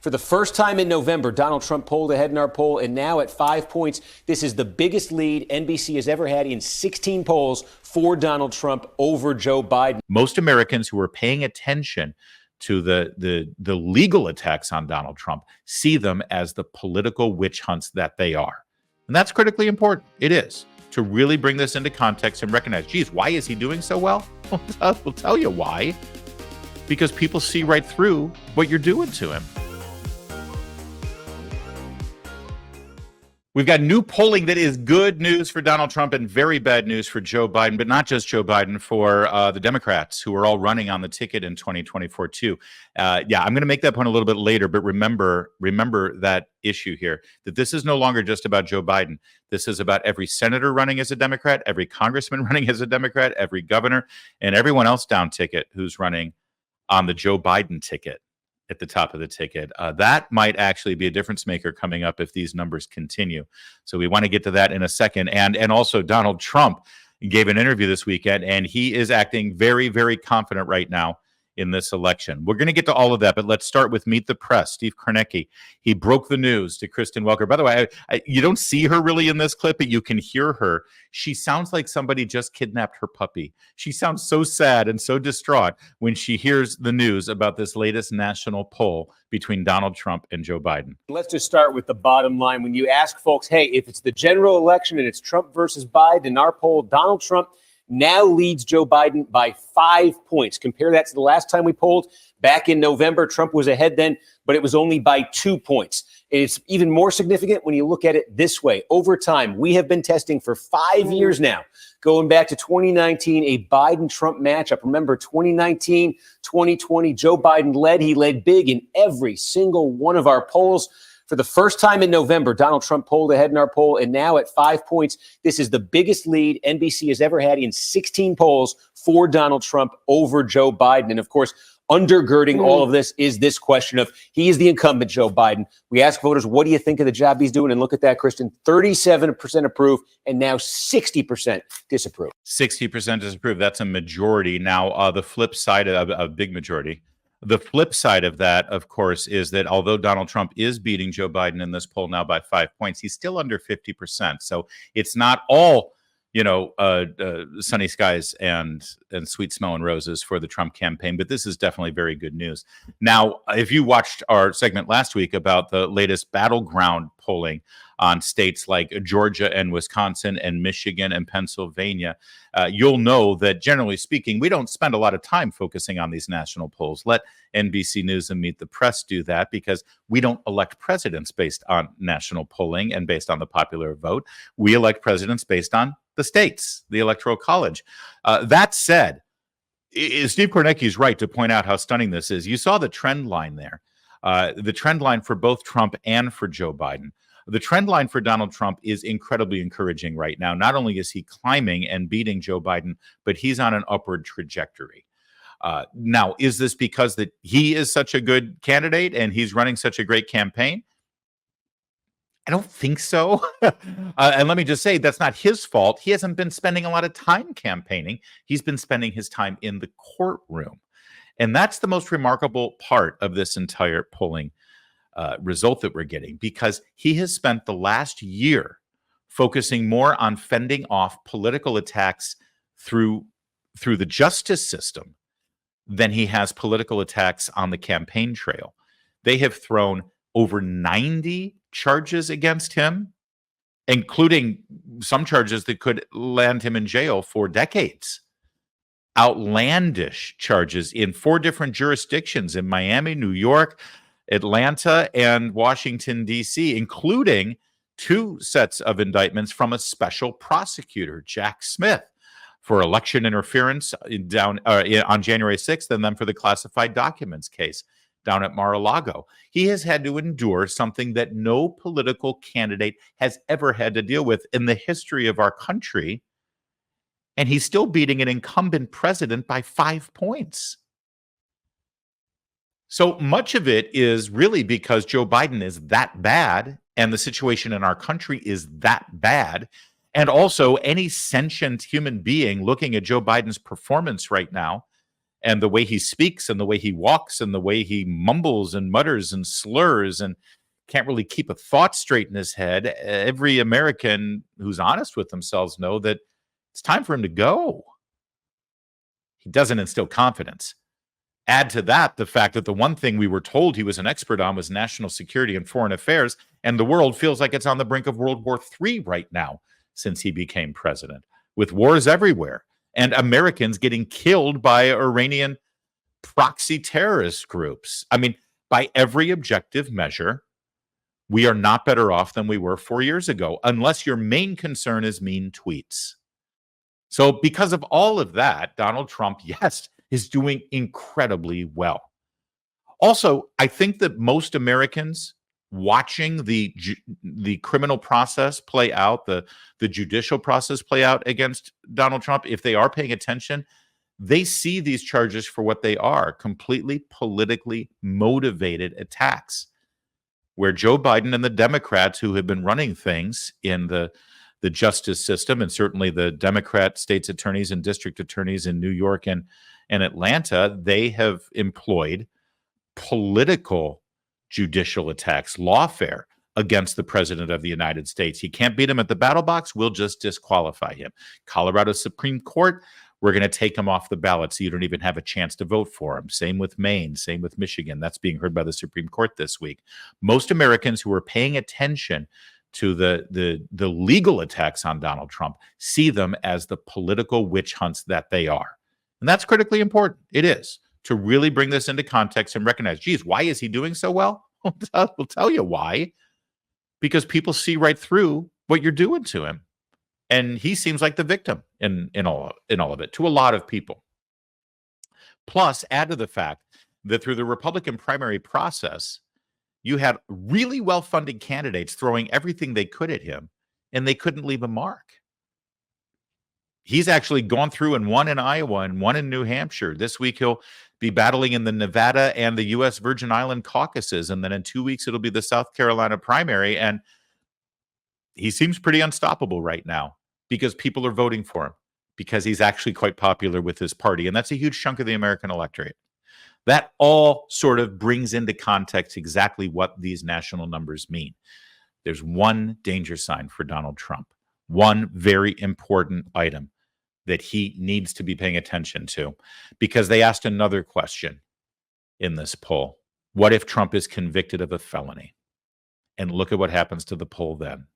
For the first time in November, Donald Trump pulled ahead in our poll, and now at 5 points, this is the biggest lead NBC has ever had in 16 polls for Donald Trump over Joe Biden. Most Americans who are paying attention to the legal attacks on Donald Trump see them as the political witch hunts that they are. And that's critically important. It is, to really bring this into context and recognize, geez, why is he doing so well? We'll tell you why. Because people see right through what you're doing to him. We've got new polling that is good news for Donald Trump and very bad news for Joe Biden, but not just Joe Biden, for the Democrats who are all running on the ticket in 2024 too. I'm going to make that point a little bit later, but remember that issue here, that this is no longer just about Joe Biden. This is about every senator running as a Democrat, every congressman running as a Democrat, every governor, and everyone else down ticket who's running on the Joe Biden ticket at the top of the ticket. That might actually be a difference maker coming up if these numbers continue. So we want to get to that in a second. And also Donald Trump gave an interview this weekend, and he is acting very, very confident right now in this election. We're going to get to all of that, but let's start with Meet the Press. Steve Kornacki, he broke the news to Kristen Welker. By the way, you don't see her really in this clip, but you can hear her. She sounds like somebody just kidnapped her puppy. She sounds so sad and so distraught when she hears the news about this latest national poll between Donald Trump and Joe Biden. Let's just start with the bottom line. When you ask folks, hey, if it's the general election and it's Trump versus Biden, in our poll, Donald Trump now leads Joe Biden by 5 points. Compare that to the last time we polled back in November. Trump was ahead then, but it was only by 2 points. It's even more significant when you look at it this way. Over time, we have been testing for 5 years now, going back to 2019, a Biden-Trump matchup. Remember, 2019, 2020, Joe Biden led. He led big in every single one of our polls. For the first time in November, Donald Trump pulled ahead in our poll, and now at 5 points, this is the biggest lead NBC has ever had in 16 polls for Donald Trump over Joe Biden. And of course, undergirding all of this is this question of, he is the incumbent, Joe Biden. We ask voters, what do you think of the job he's doing? And look at that, Kristen, 37% approve and now 60% disapprove. 60% disapprove. That's a majority. Now, the flip side of a big majority. The flip side of that, of course, is that although Donald Trump is beating Joe Biden in this poll now by 5 points, he's still under 50%. So it's not all, sunny skies and sweet smelling roses for the Trump campaign, but this is definitely very good news. Now, if you watched our segment last week about the latest battleground polling on states like Georgia and Wisconsin and Michigan and Pennsylvania, you'll know that generally speaking, we don't spend a lot of time focusing on these national polls. Let NBC News and Meet the Press do that, because we don't elect presidents based on national polling and based on the popular vote. We elect presidents based on the states, the Electoral College. That said, Steve Kornacki is right to point out how stunning this is. You saw the trend line there, the trend line for both Trump and for Joe Biden. The trend line for Donald Trump is incredibly encouraging right now. Not only is he climbing and beating Joe Biden, but he's on an upward trajectory. Now, is this because that he is such a good candidate and he's running such a great campaign? I don't think so. And let me just say, that's not his fault. He hasn't been spending a lot of time campaigning. He's been spending his time in the courtroom. And that's the most remarkable part of this entire polling result that we're getting, because he has spent the last year focusing more on fending off political attacks through the justice system than he has political attacks on the campaign trail. They have thrown over 90 charges against him, including some charges that could land him in jail for decades. Outlandish charges in 4 different jurisdictions in Miami, New York, Atlanta, and Washington, D.C., including 2 sets of indictments from a special prosecutor, Jack Smith, for election interference on January 6th, and then for the classified documents case down at Mar-a-Lago. He has had to endure something that no political candidate has ever had to deal with in the history of our country, and he's still beating an incumbent president by 5 points. So much of it is really because Joe Biden is that bad, and the situation in our country is that bad. And also, any sentient human being looking at Joe Biden's performance right now And the way he speaks and the way he walks and the way he mumbles and mutters and slurs and can't really keep a thought straight in his head. Every American who's honest with themselves know that it's time for him to go. He doesn't instill confidence. Add to that the fact that the one thing we were told he was an expert on was national security and foreign affairs, and the world feels like it's on the brink of World War III right now since he became president, with wars everywhere and Americans getting killed by Iranian proxy terrorist groups. I mean, by every objective measure, we are not better off than we were 4 years ago, unless your main concern is mean tweets. So because of all of that, Donald Trump, yes, is doing incredibly well. Also, I think that most Americans watching the criminal process play out, the judicial process play out against Donald Trump, if they are paying attention, they see these charges for what they are, completely politically motivated attacks, where Joe Biden and the Democrats who have been running things in the justice system, and certainly the Democrat state's attorneys and district attorneys in New York and Atlanta, they have employed political judicial attacks, lawfare against the president of the United States. You can't beat him at the battle box, we'll just disqualify him. Colorado Supreme Court, we're going to take him off the ballot so you don't even have a chance to vote for him. Same with Maine, same with Michigan. That's being heard by the Supreme Court this week. Most Americans who are paying attention to the legal attacks on Donald Trump see them as the political witch hunts that they are. And that's critically important. It is, to really bring this into context and recognize, geez, why is he doing so well? We'll tell you why. Because people see right through what you're doing to him. And he seems like the victim in all of it to a lot of people. Plus, add to the fact that through the Republican primary process, you had really well-funded candidates throwing everything they could at him, and they couldn't leave a mark. He's actually gone through and won in Iowa and won in New Hampshire. This week, he'll be battling in the Nevada and the U.S. Virgin Island caucuses. And then in 2 weeks, it'll be the South Carolina primary. And he seems pretty unstoppable right now because people are voting for him, because he's actually quite popular with his party. And that's a huge chunk of the American electorate. That all sort of brings into context exactly what these national numbers mean. There's one danger sign for Donald Trump, one very important item that he needs to be paying attention to, because they asked another question in this poll. What if Trump is convicted of a felony? And look at what happens to the poll then.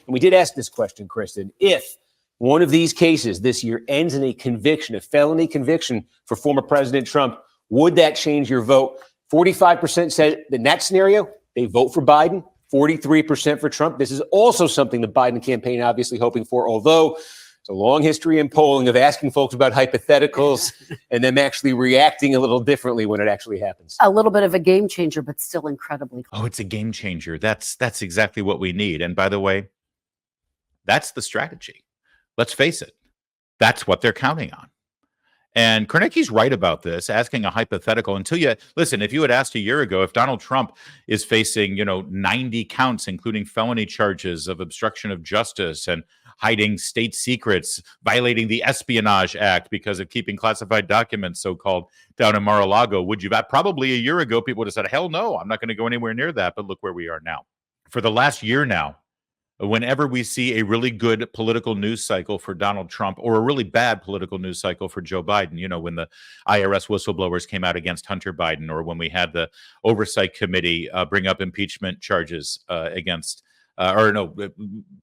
And we did ask this question, Kristen. If one of these cases this year ends in a conviction, a felony conviction for former President Trump, would that change your vote? 45% said in that scenario, they vote for Biden, 43% for Trump. This is also something the Biden campaign obviously hoping for, although it's a long history in polling of asking folks about hypotheticals and them actually reacting a little differently when it actually happens. A little bit of a game changer, but still incredibly close. Oh, it's a game changer. That's exactly what we need. And by the way, that's the strategy. Let's face it. That's what they're counting on. And Kornacki's right about this, asking a hypothetical until you listen. If you had asked a year ago if Donald Trump is facing, 90 counts, including felony charges of obstruction of justice and hiding state secrets, violating the Espionage Act because of keeping classified documents, so-called, down in Mar-a-Lago, would you? Probably a year ago, people would have said, hell no, I'm not going to go anywhere near that. But look where we are now. For the last year now, whenever we see a really good political news cycle for Donald Trump or a really bad political news cycle for Joe Biden, when the IRS whistleblowers came out against Hunter Biden, or when we had the Oversight Committee bring up impeachment charges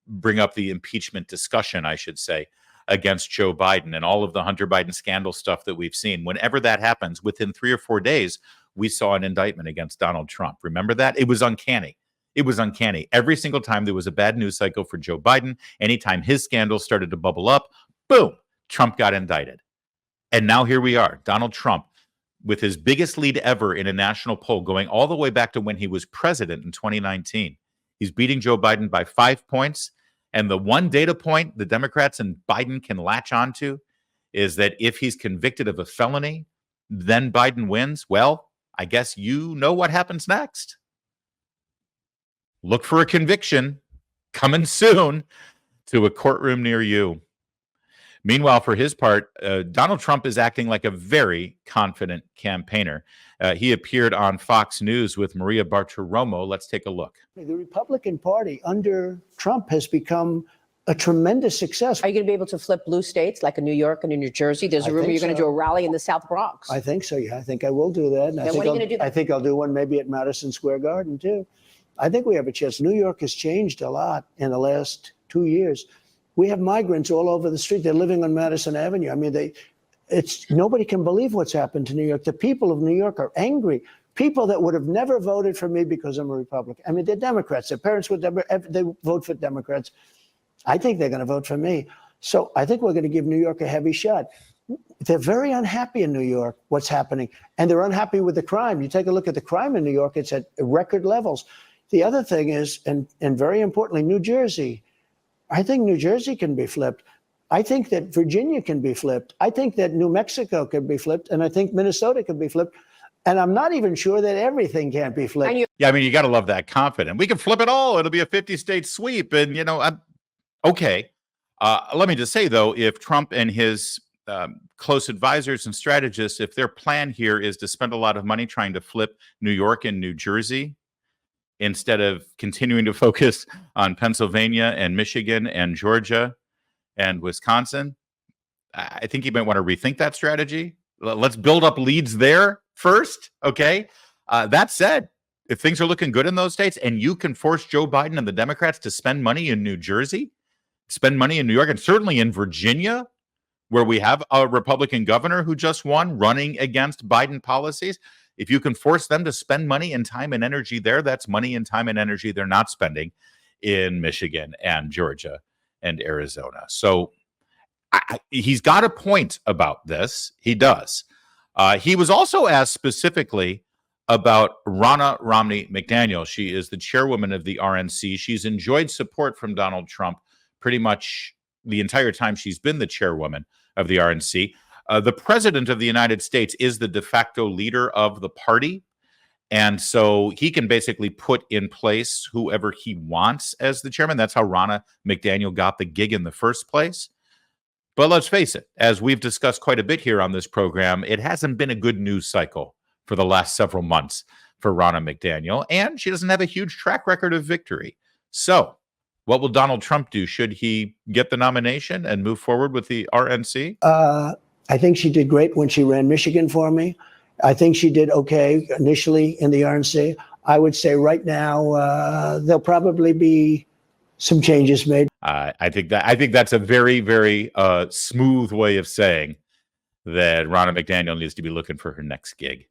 bring up the impeachment discussion, I should say, against Joe Biden and all of the Hunter Biden scandal stuff that we've seen. Whenever that happens, within 3 or 4 days, we saw an indictment against Donald Trump. Remember that? It was uncanny. It was uncanny. Every single time there was a bad news cycle for Joe Biden, anytime his scandal started to bubble up, boom, Trump got indicted. And now here we are, Donald Trump, with his biggest lead ever in a national poll, going all the way back to when he was president in 2019. He's beating Joe Biden by 5 points. And the one data point the Democrats and Biden can latch onto is that if he's convicted of a felony, then Biden wins. Well, I guess you know what happens next. Look for a conviction coming soon to a courtroom near you. Meanwhile, for his part, Donald Trump is acting like a very confident campaigner. He appeared on Fox News with Maria Bartiromo. Let's take a look. The Republican Party under Trump has become a tremendous success. Are you going to be able to flip blue states like in New York and in New Jersey? There's a rumor you're going to do a rally in the South Bronx. I think so, yeah. I think I will do that. And Then when are you going to do that? I think I'll do one maybe at Madison Square Garden, too. I think we have a chance. New York has changed a lot in the last 2 years. We have migrants all over the street. They're living on Madison Avenue. I mean, nobody can believe what's happened to New York. The people of New York are angry. People that would have never voted for me because I'm a Republican. I mean, they're Democrats. Their parents would they vote for Democrats. I think they're going to vote for me. So I think we're going to give New York a heavy shot. They're very unhappy in New York, what's happening. And they're unhappy with the crime. You take a look at the crime in New York, it's at record levels. The other thing is, and very importantly, New Jersey. I think New Jersey can be flipped. I think that Virginia can be flipped. I think that New Mexico can be flipped. And I think Minnesota can be flipped. And I'm not even sure that everything can't be flipped. Yeah, I mean, you got to love that confident. We can flip it all. It'll be a 50-state sweep. And, okay. Let me just say, though, if Trump and his close advisors and strategists, if their plan here is to spend a lot of money trying to flip New York and New Jersey, instead of continuing to focus on Pennsylvania and Michigan and Georgia and Wisconsin, I think you might want to rethink that strategy. Let's build up leads there first, okay? That said, if things are looking good in those states and you can force Joe Biden and the Democrats to spend money in New Jersey, spend money in New York, and certainly in Virginia, where we have a Republican governor who just won running against Biden policies, if you can force them to spend money and time and energy there, that's money and time and energy they're not spending in Michigan and Georgia and Arizona. So he's got a point about this. He does. He was also asked specifically about Ronna Romney McDaniel. She is the chairwoman of the RNC. She's enjoyed support from Donald Trump pretty much the entire time she's been the chairwoman of the RNC. The president of the United States is the de facto leader of the party. And so he can basically put in place whoever he wants as the chairman. That's how Ronna McDaniel got the gig in the first place. But let's face it, as we've discussed quite a bit here on this program, it hasn't been a good news cycle for the last several months for Ronna McDaniel. And she doesn't have a huge track record of victory. So what will Donald Trump do? Should he get the nomination and move forward with the RNC? I think she did great when she ran Michigan for me. I think she did okay initially in the RNC. I would say right now there'll probably be some changes made. I think that's a very, very smooth way of saying that Ronna McDaniel needs to be looking for her next gig.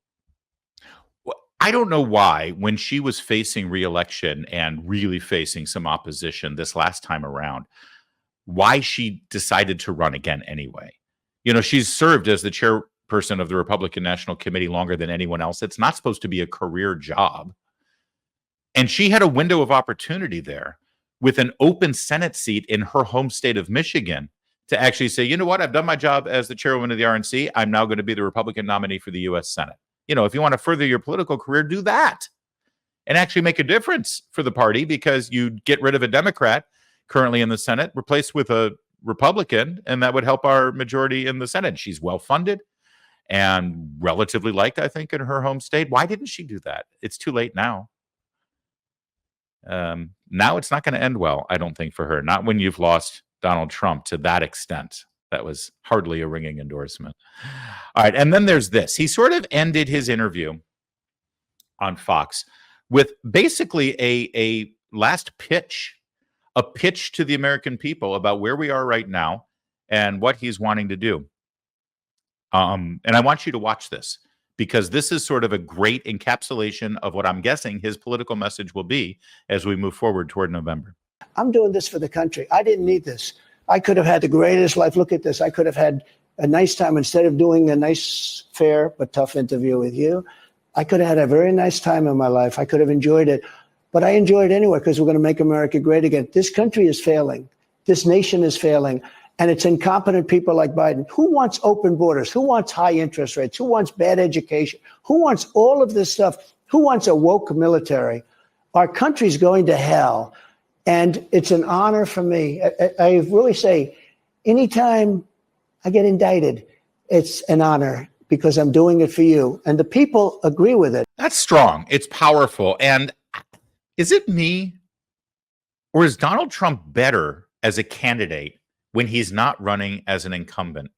I don't know why, when she was facing re-election and really facing some opposition this last time around, why she decided to run again anyway. She's served as the chairperson of the Republican National Committee longer than anyone else. It's not supposed to be a career job. And she had a window of opportunity there with an open Senate seat in her home state of Michigan to actually say, you know what, I've done my job as the chairwoman of the RNC. I'm now going to be the Republican nominee for the U.S. Senate. If you want to further your political career, do that and actually make a difference for the party, because you get rid of a Democrat currently in the Senate, replaced with a Republican, and that would help our majority in the Senate. She's well-funded and relatively liked, I think, in her home state. Why didn't she do that? It's too late now. Now it's not going to end well, I don't think, for her. Not when you've lost Donald Trump to that extent. That was hardly a ringing endorsement. All right, and then there's this. He sort of ended his interview on Fox with basically a last pitch, a pitch to the American people about where we are right now and what he's wanting to do. And I want you to watch this, because this is sort of a great encapsulation of what I'm guessing his political message will be as we move forward toward November. I'm doing this for the country. I didn't need this. I could have had the greatest life. Look at this. I could have had a nice time instead of doing a nice, fair, but tough interview with you. I could have had a very nice time in my life. I could have enjoyed it. But I enjoy it anyway, because we're going to make America great again. This country is failing. This nation is failing. And it's incompetent people like Biden. Who wants open borders? Who wants high interest rates? Who wants bad education? Who wants all of this stuff? Who wants a woke military? Our country's going to hell. And it's an honor for me. I really say, anytime I get indicted. It's an honor because I'm doing it for you. And the people agree with it. That's strong. It's powerful. And is it me, or is Donald Trump better as a candidate when he's not running as an incumbent?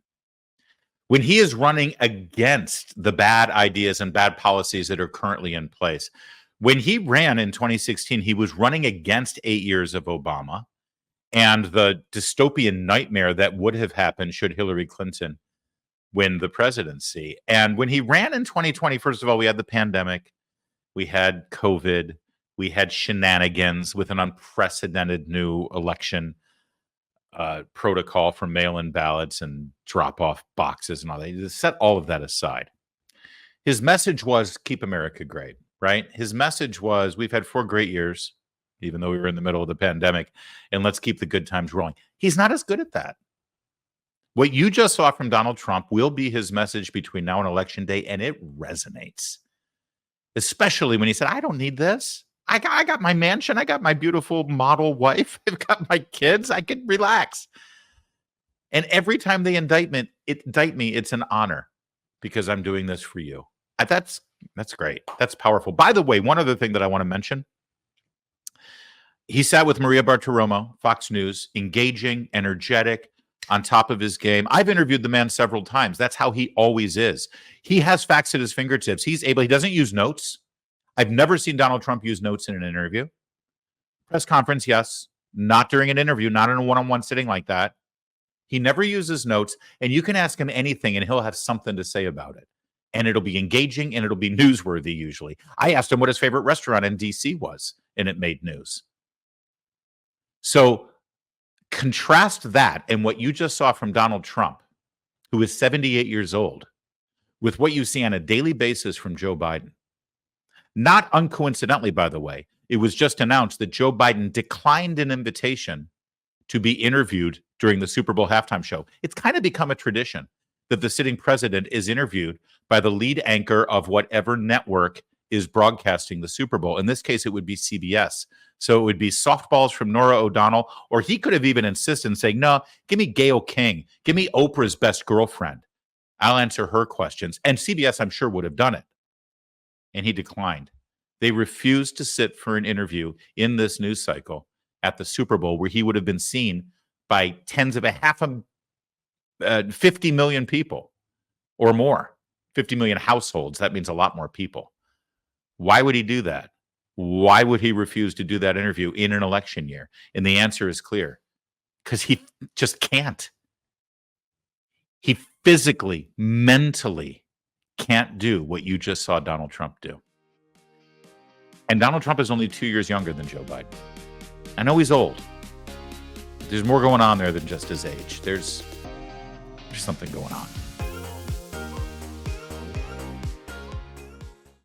When he is running against the bad ideas and bad policies that are currently in place. When he ran in 2016, he was running against 8 years of Obama and the dystopian nightmare that would have happened should Hillary Clinton win the presidency. And when he ran in 2020, first of all, we had the pandemic, we had COVID, we had shenanigans with an unprecedented new election protocol for mail-in ballots and drop-off boxes and all that. He set all of that aside. His message was keep America great, right? His message was we've had 4 great years, even though we were in the middle of the pandemic, and let's keep the good times rolling. He's not as good at that. What you just saw from Donald Trump will be his message between now and Election Day, and it resonates, especially when he said, I don't need this. I got my mansion. I got my beautiful model wife. I've got my kids. I can relax. And every time they indict me, it's an honor because I'm doing this for you. That's great. That's powerful. By the way, one other thing that I want to mention. He sat with Maria Bartiromo, Fox News, engaging, energetic, on top of his game. I've interviewed the man several times. That's how he always is. He has facts at his fingertips. He doesn't use notes. I've never seen Donald Trump use notes in an interview. Press conference, yes. Not during an interview, not in a one-on-one sitting like that. He never uses notes, and you can ask him anything, and he'll have something to say about it. And it'll be engaging, and it'll be newsworthy usually. I asked him what his favorite restaurant in D.C. was, and it made news. So contrast that and what you just saw from Donald Trump, who is 78 years old, with what you see on a daily basis from Joe Biden. Not uncoincidentally, by the way, it was just announced that Joe Biden declined an invitation to be interviewed during the Super Bowl halftime show. It's kind of become a tradition that the sitting president is interviewed by the lead anchor of whatever network is broadcasting the Super Bowl. In this case, it would be CBS. So it would be softballs from Norah O'Donnell, or he could have even insisted in saying, no, give me Gayle King. Give me Oprah's best girlfriend. I'll answer her questions. And CBS, I'm sure, would have done it. And he declined. They refused to sit for an interview in this news cycle at the Super Bowl, where he would have been seen by tens of 50 million people or more. 50 million households. That means a lot more people. Why would he do that? Why would he refuse to do that interview in an election year? And the answer is clear. Because he just can't. He physically, mentally can't do what you just saw Donald Trump do. And Donald Trump is only 2 years younger than Joe Biden. I know he's old. There's more going on there than just his age. There's something going on.